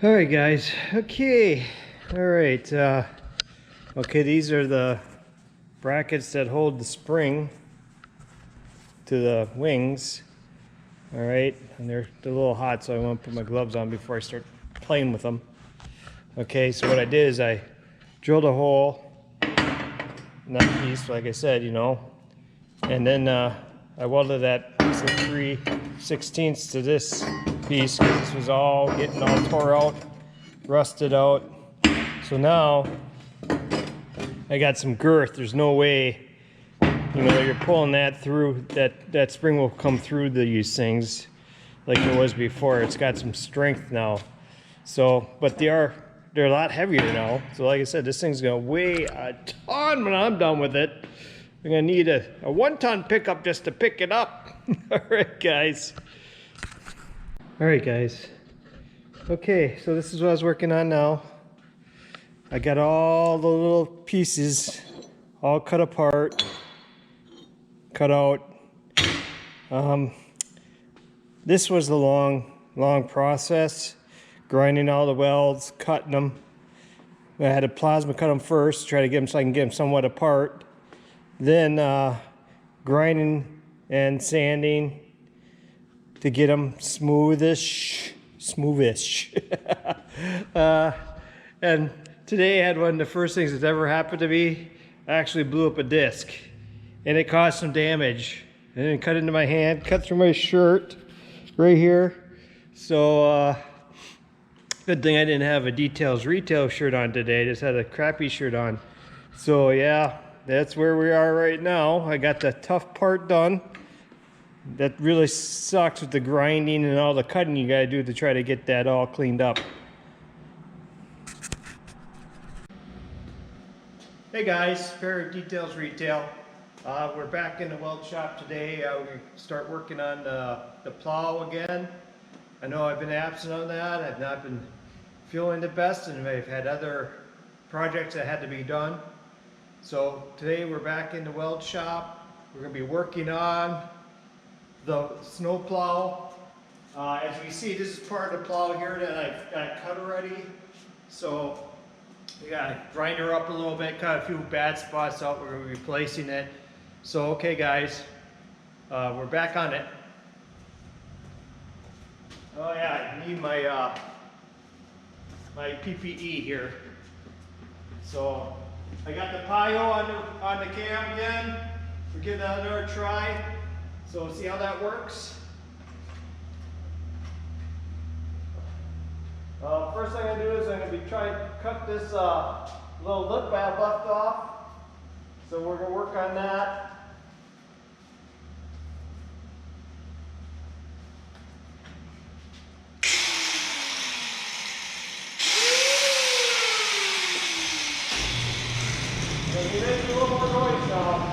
All right, guys. Okay. All right. Okay, these are the brackets that hold the spring to the wings. All right, and they're a little hot, so I want to put my gloves on before I start playing with them. Okay, so what I did is I drilled a hole in that piece, like I said, and then I welded that piece of 3/16 to this piece because this was all getting all tore out, rusted out. So now I got some girth. There's no way, you're pulling that through, that spring will come through these things like it was before. It's got some strength now. So, but they're a lot heavier now. So like I said, this thing's gonna weigh a ton when I'm done with it. I'm gonna need a 1-ton pickup just to pick it up. All right, guys. All right, guys. Okay, so this is what I was working on now. I got all the little pieces all cut apart, cut out. This was the long process, grinding all the welds, cutting them. I had to plasma cut them first, try to get them so I can get them somewhat apart. Then grinding and sanding to get them smoothish. And today I had one of the first things that's ever happened to me. I actually blew up a disc, and it caused some damage. And it cut into my hand, cut through my shirt right here. So good thing I didn't have a Details Retail shirt on today. I just had a crappy shirt on. So yeah, that's where we are right now. I got the tough part done. That really sucks with the grinding and all the cutting you gotta do to try to get that all cleaned up. Hey guys, Fair Details Retail. We're back in the weld shop today. We start working on the plow again. I know I've been absent on that. I've not been feeling the best, and I've had other projects that had to be done. So today we're back in the weld shop. We're going to be working on the snow plow. As you see, this is part of the plow here that I've got cut already. So we got to grind her up a little bit, cut a few bad spots out. We're going to be replacing it. So okay guys, we're back on it. Oh yeah, I need my my PPE here. So I got the Plow on the cam again. We're giving that another try. So see how that works. First thing I'm going to do is I'm going to be trying to cut this little lip I have left off. So we're going to work on that. So you make a little more noise now.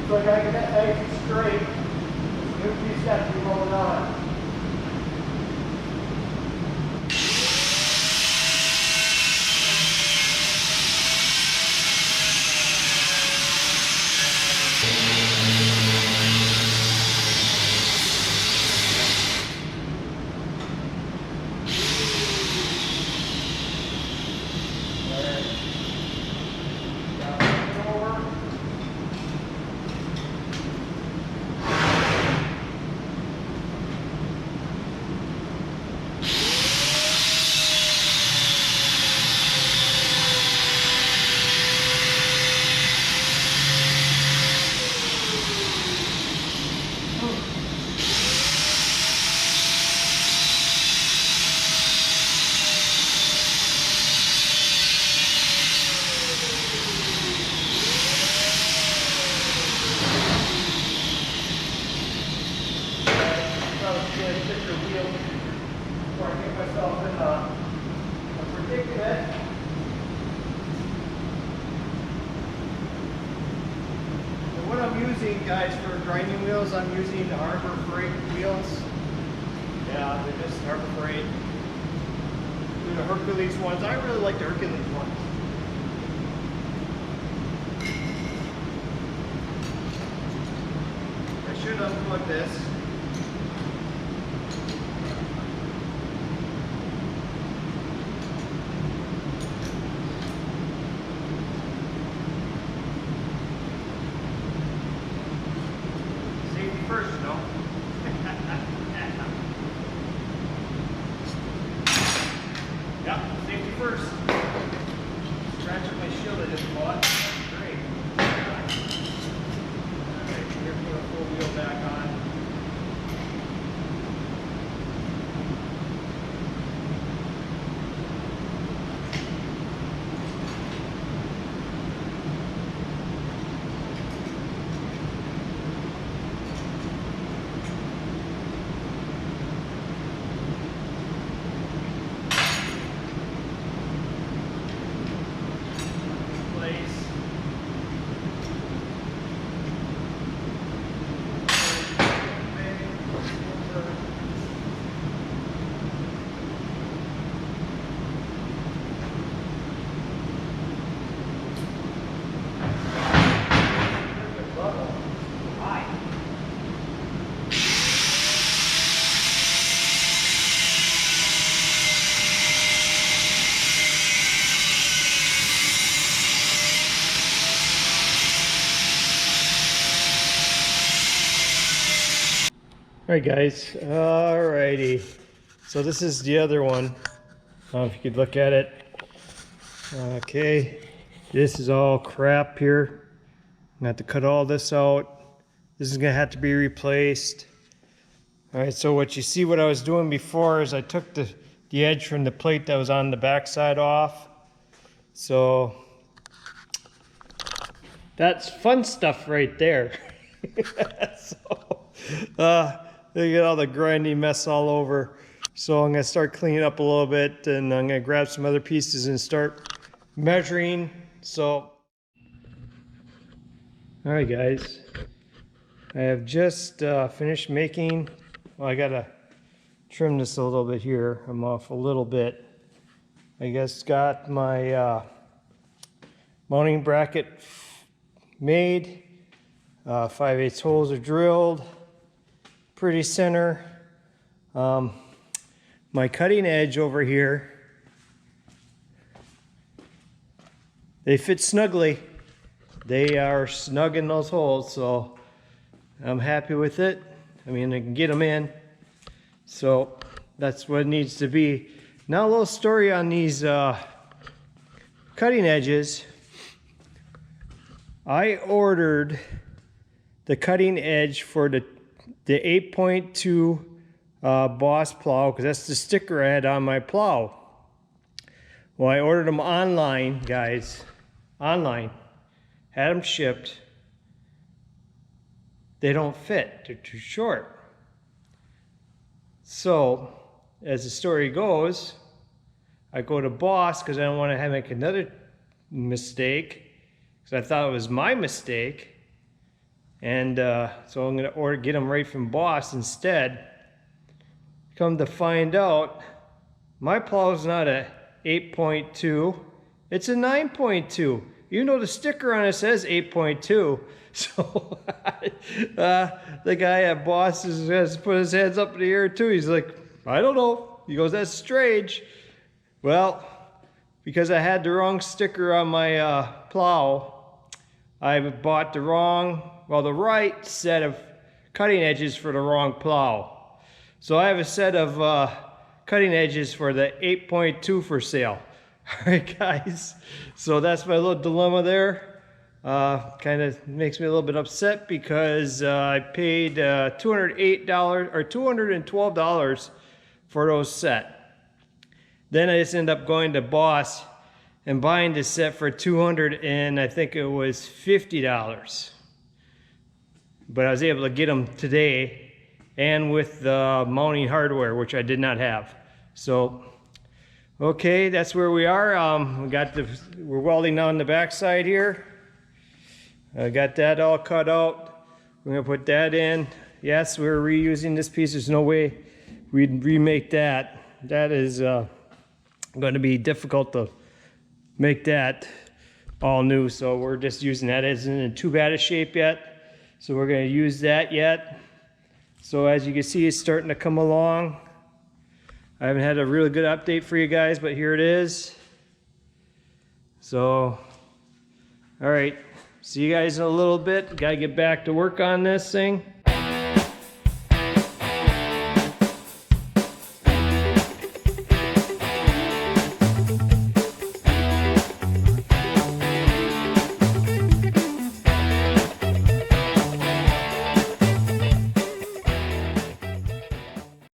So I gotta get that nice and straight. New piece got to be rolled on. Before I get myself in a predicament. And what I'm using, guys, for grinding wheels, I'm using the Harbor Freight wheels. Yeah, they're just Harbor Freight. They're the Hercules ones. I really like the Hercules ones. I should unplug this. First, you know. Yeah, safety first. Scratch up my shield I just bought. Great. Alright, here, put a full wheel back on. Alright guys, alrighty, so this is the other one, if you could look at it. Okay, this is all crap here. I'm gonna have to cut all this out. This is gonna have to be replaced. Alright, so what you see what I was doing before is I took the edge from the plate that was on the back side off. So that's fun stuff right there. They get all the grindy mess all over. So I'm gonna start cleaning up a little bit, and I'm gonna grab some other pieces and start measuring. So, all right guys, I have just finished making, well, I gotta trim this a little bit here. I'm off a little bit. I guess got my mounting bracket made. 5/8 holes are drilled. Pretty center. My cutting edge over here, they fit snugly. They are snug in those holes, so I'm happy with it. I mean, I can get them in. So that's what it needs to be. Now a little story on these cutting edges. I ordered the cutting edge for the 8.2 Boss plow, because that's the sticker I had on my plow. Well, I ordered them online, guys. Online. Had them shipped. They don't fit. They're too short. So, as the story goes, I go to Boss because I don't want to make another mistake, because I thought it was my mistake. And so I'm gonna get them right from Boss instead. Come to find out, my plow's not a 8.2, it's a 9.2. Even though the sticker on it says 8.2. So the guy at Boss has put his hands up in the air too. He's like, I don't know. He goes, that's strange. Well, because I had the wrong sticker on my plow, I bought the right set of cutting edges for the wrong plow. So I have a set of cutting edges for the 8.2 for sale. All right, guys. So that's my little dilemma there. Kind of makes me a little bit upset because I paid $208 or $212 for those set. Then I just ended up going to Boss and buying this set for $200 and I think it was $50. But I was able to get them today and with the mounting hardware, which I did not have. So, okay, that's where we are. We're welding on the back side here. I got that all cut out. We're gonna put that in. Yes, we're reusing this piece. There's no way we'd remake that. That is going to be difficult to make that all new. So we're just using that. It isn't in too bad a shape yet. So we're going to use that yet. So as you can see, it's starting to come along. I haven't had a really good update for you guys, but here it is. So, all right. See you guys in a little bit. Got to get back to work on this thing.